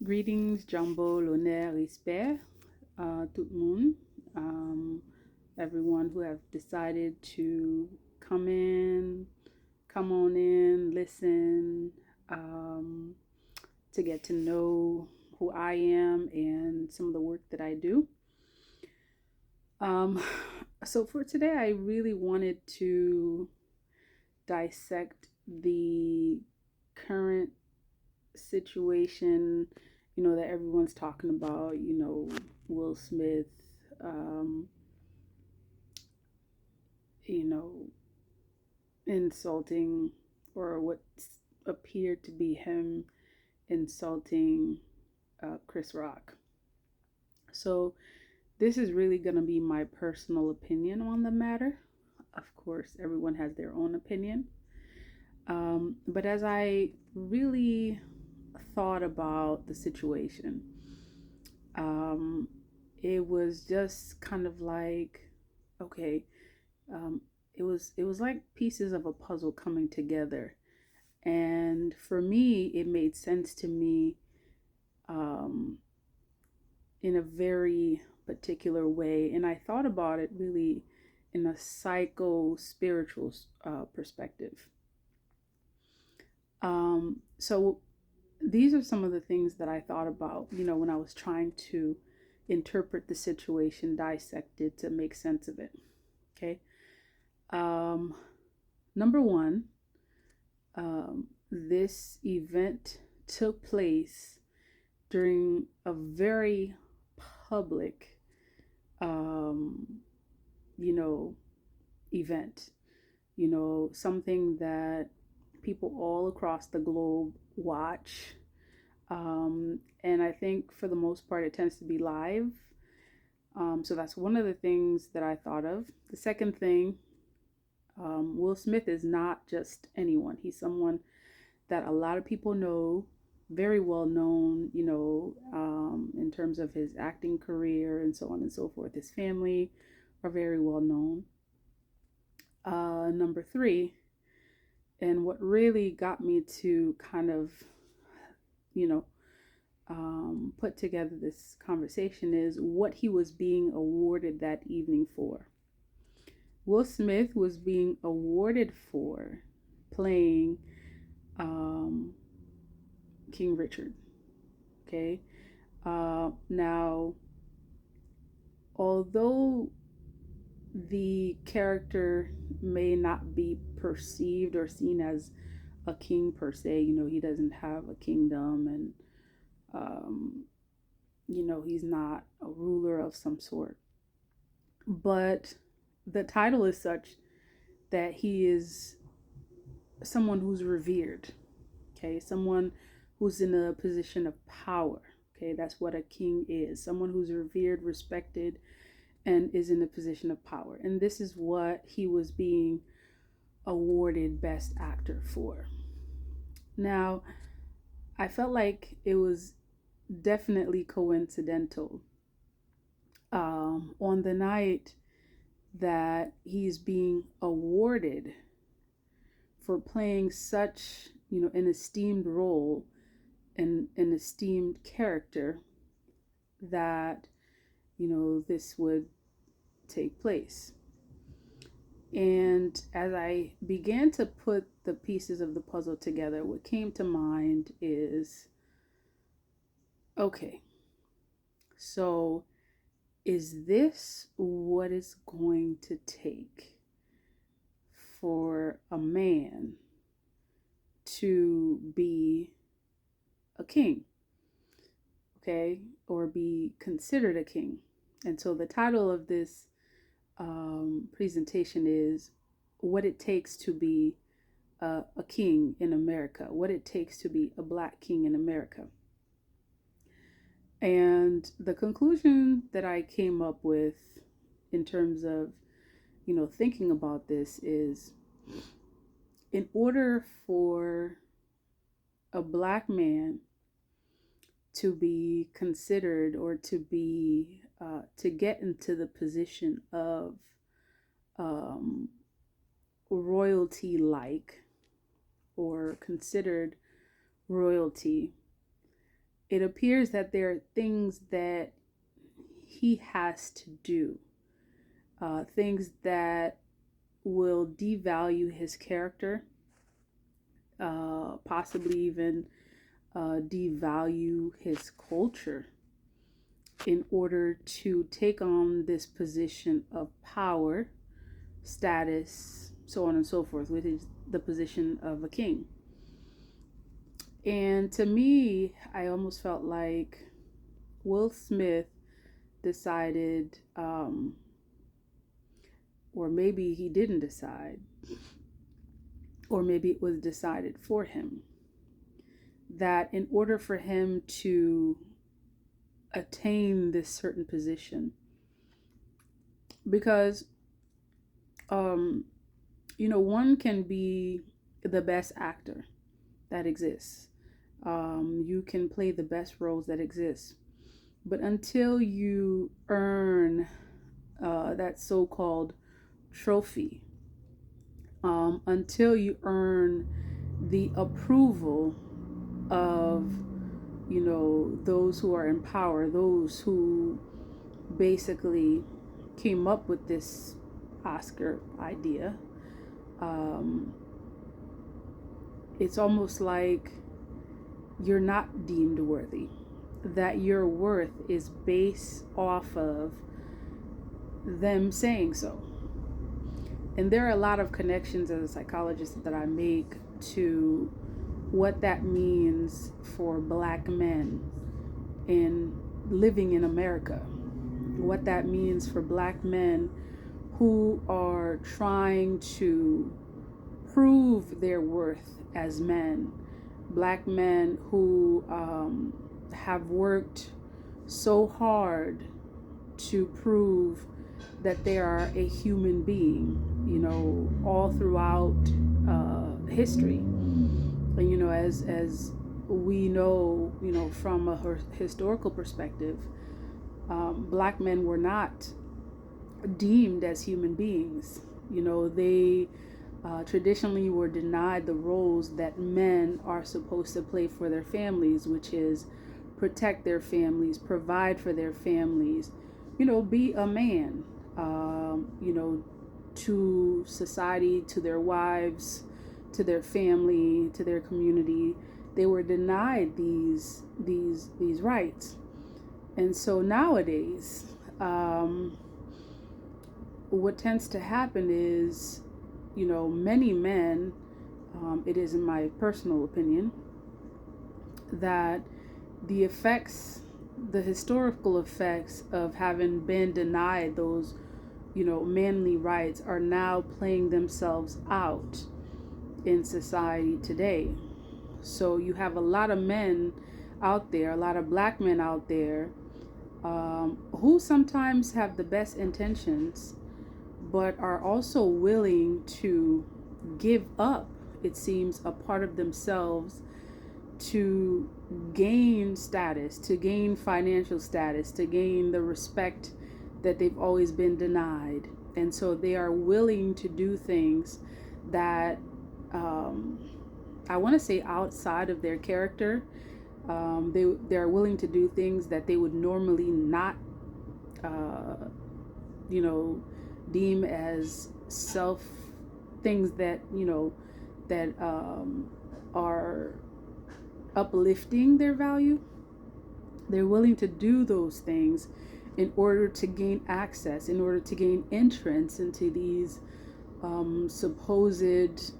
Greetings, Jumbo, l'honneur, respect, tout le monde. Everyone who have decided to come in, come on in, listen, um, to get to know who I am and some of the work that I do. Um, so for today, I really wanted to dissect the current situation, that everyone's talking about, Will Smith, um, you know, insulting, or what appeared to be him insulting Chris Rock. So, this is really going to be my personal opinion on the matter. Of course, everyone has their own opinion. But as I really thought about the situation, um, it was just kind of like, okay, um, it was like pieces of a puzzle coming together, and for me, it made sense to me, um, in a very particular way, and I thought about it really in a psycho-spiritual perspective. So these are some of the things that I thought about, when I was trying to interpret the situation, dissect it to make sense of it. Okay. Um, Number one, this event took place during a very public, um, you know, event, something that people all across the globe watch. And I think for the most part, it tends to be live. So that's one of the things that I thought of. The second thing, Will Smith is not just anyone. He's someone that a lot of people know, very well known, in terms of his acting career and so on and so forth. His family are very well known. Number three, and what really got me to kind of, you know, put together this conversation is what he was being awarded that evening for. Will Smith was being awarded for playing um, King Richard. Okay. Now, although the character may not be perceived or seen as a king per se, he doesn't have a kingdom, and um, he's not a ruler of some sort. But the title is such that he is someone who's revered, okay? Someone who's in a position of power, okay? That's what a king is, someone who's revered, respected, and is in a position of power. And this is what he was being awarded Best Actor for. Now, I felt like it was definitely coincidental. On the night that he's being awarded for playing such, an esteemed role and an esteemed character, that, this would take place. And as I began to put the pieces of the puzzle together, what came to mind is, okay, so is this what it's going to take for a man to be a king, okay, or be considered a king? And so the title of this presentation is What It Takes to Be a King in America, what it takes to be a Black king in America. And the conclusion that I came up with in terms of, thinking about this is, in order for a Black man to be considered, or to be to get into the position of um, royalty like, or considered royalty, it appears that there are things that he has to do, things that will devalue his character, possibly even devalue his culture in order to take on this position of power, status, so on and so forth, which is the position of a king. And to me, I almost felt like Will Smith decided, or maybe he didn't decide, or maybe it was decided for him, that in order for him to attain this certain position, because one can be the best actor that exists. You can play the best roles that exist, but until you earn that so-called trophy, until you earn the approval of those who are in power, those who basically came up with this Oscar idea, it's almost like you're not deemed worthy, that your worth is based off of them saying so. And there are a lot of connections as a psychologist that I make to what that means for Black men in living in America, what that means for Black men who are trying to prove their worth as men, Black men who have worked so hard to prove that they are a human being, all throughout history. And as we know, from a historical perspective, Black men were not deemed as human beings. They traditionally were denied the roles that men are supposed to play for their families, which is protect their families, provide for their families, be a man, to society, to their wives, to their family, to their community. They were denied these rights. And so nowadays, what tends to happen is, many men, it is in my personal opinion, that the historical effects of having been denied those, manly rights are now playing themselves out in society today. So you have a lot of men out there, a lot of Black men out there, who sometimes have the best intentions, but are also willing to give up, it seems, a part of themselves to gain status, to gain financial status, to gain the respect that they've always been denied. And so they are willing to do things that I want to say outside of their character. They're willing to do things that they would normally not deem as self things that that are uplifting their value. They're willing to do those things in order to gain access, in order to gain entrance into these supposed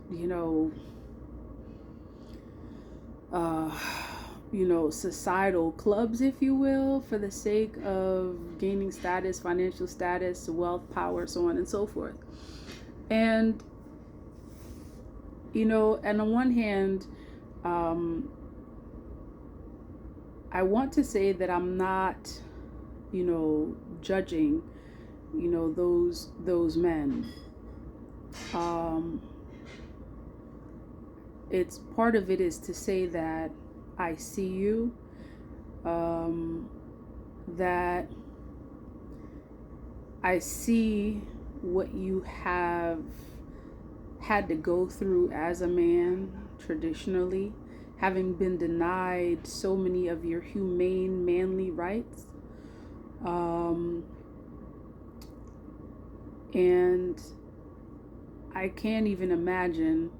societal clubs, if you will, for the sake of gaining status, financial status, wealth, power, so on and so forth. And and on one hand, I want to say that I'm not, judging, those men. It's part of it is to say that I see you, that I see what you have had to go through as a man traditionally, having been denied so many of your humane, manly rights. Um, and I can't even imagine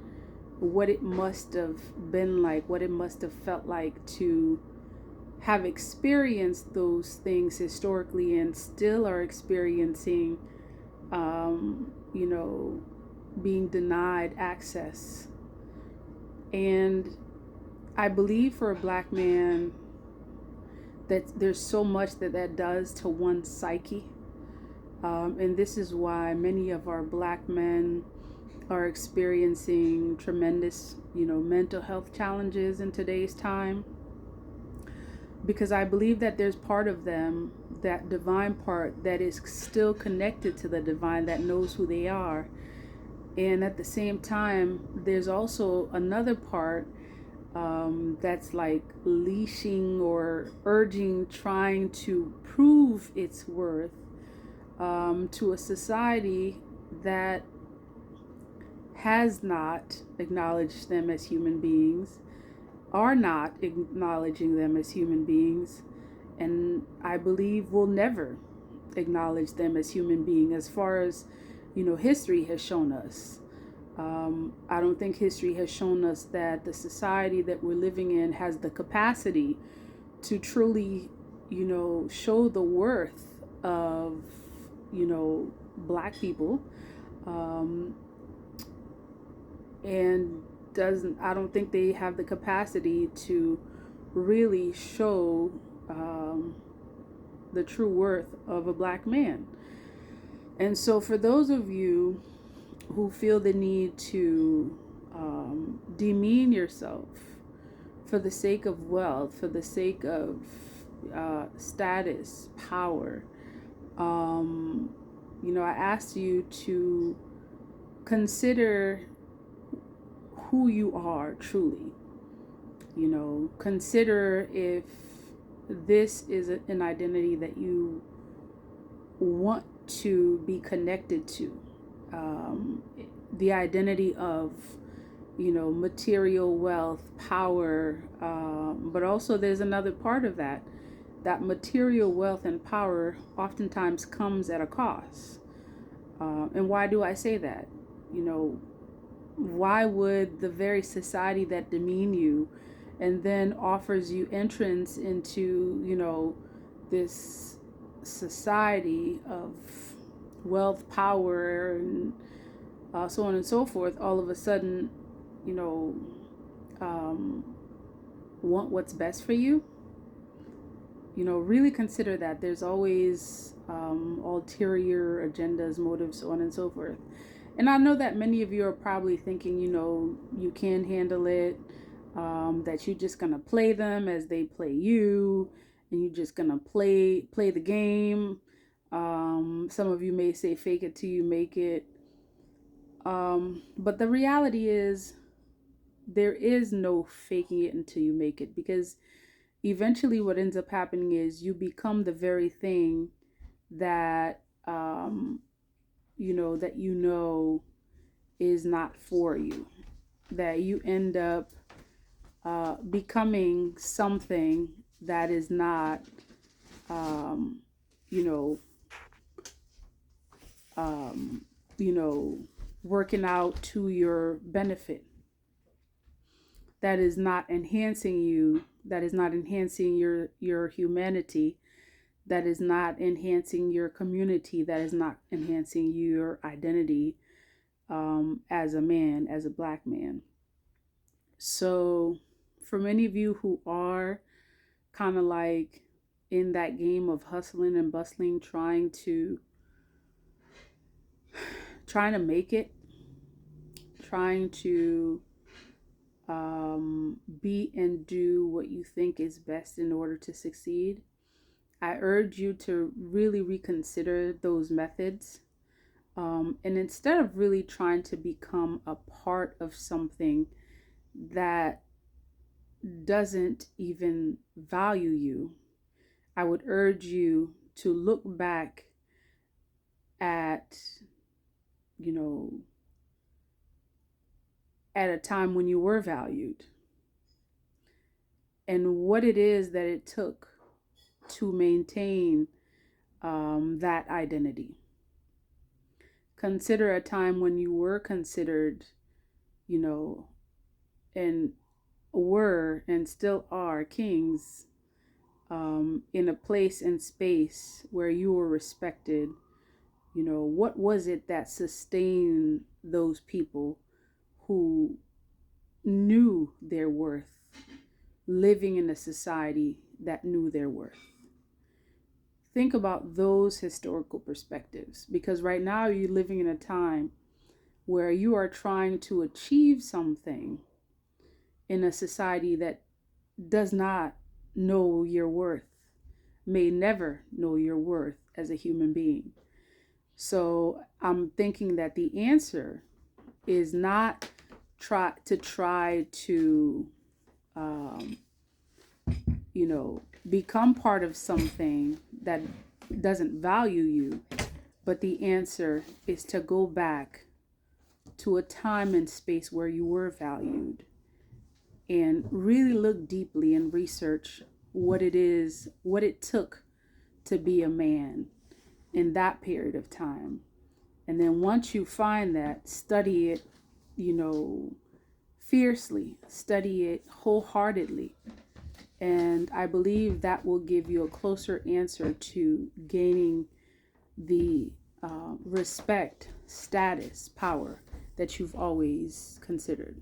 what it must have been like, what it must have felt like to have experienced those things historically and still are experiencing, you know, being denied access. And I believe for a black man that there's so much that does to one's psyche. And this is why many of our black men are experiencing tremendous, mental health challenges in today's time. Because I believe that there's part of them, that divine part, that is still connected to the divine, that knows who they are. And at the same time, there's also another part that's like leashing or urging, trying to prove its worth to a society that has not acknowledged them as human beings, are not acknowledging them as human beings, and I believe will never acknowledge them as human beings as far as, history has shown us. I don't think history has shown us that the society that we're living in has the capacity to truly, show the worth of, black people. Um, and doesn't I don't think they have the capacity to really show the true worth of a black man. And so for those of you who feel the need to demean yourself for the sake of wealth, for the sake of status, power, I asked you to consider who you are truly. Consider if this is an identity that you want to be connected to. The identity of, material wealth, power, but also there's another part of that. That material wealth and power oftentimes comes at a cost. And why do I say that? Why would the very society that demean you and then offers you entrance into, this society of wealth, power, and so on and so forth, all of a sudden, you know, um, want what's best for you? Really consider that. There's always ulterior agendas, motives, so on and so forth. And I know that many of you are probably thinking, you can handle it, that you're just gonna play them as they play you, and you're just gonna play the game. Some of you may say, "Fake it till you make it," but the reality is, there is no faking it until you make it, because eventually, what ends up happening is you become the very thing that that is not for you, that you end up becoming something that is not, um, you know, um, working out to your benefit. That is not enhancing you. That is not enhancing your humanity. That is not enhancing your community. That is not enhancing your identity as a man, as a black man. So, for many of you who are kind of like in that game of hustling and bustling, trying to make it, trying to be and do what you think is best in order to succeed, I urge you to really reconsider those methods. And instead of really trying to become a part of something that doesn't even value you, I would urge you to look back at, you know, at a time when you were valued, and what it is that it took to maintain that identity. Consider a time when you were considered, you know, and were and still are kings, in a place and space where you were respected. What was it that sustained those people who knew their worth, living in a society that knew their worth? Think about those historical perspectives, because right now you're living in a time where you are trying to achieve something in a society that does not know your worth, may never know your worth as a human being. So I'm thinking that the answer is not try to become part of something that doesn't value you, but the answer is to go back to a time and space where you were valued, and really look deeply and research what it took to be a man in that period of time. And then once you find that, study it, fiercely, study it wholeheartedly. And I believe that will give you a closer answer to gaining the respect, status, power that you've always considered.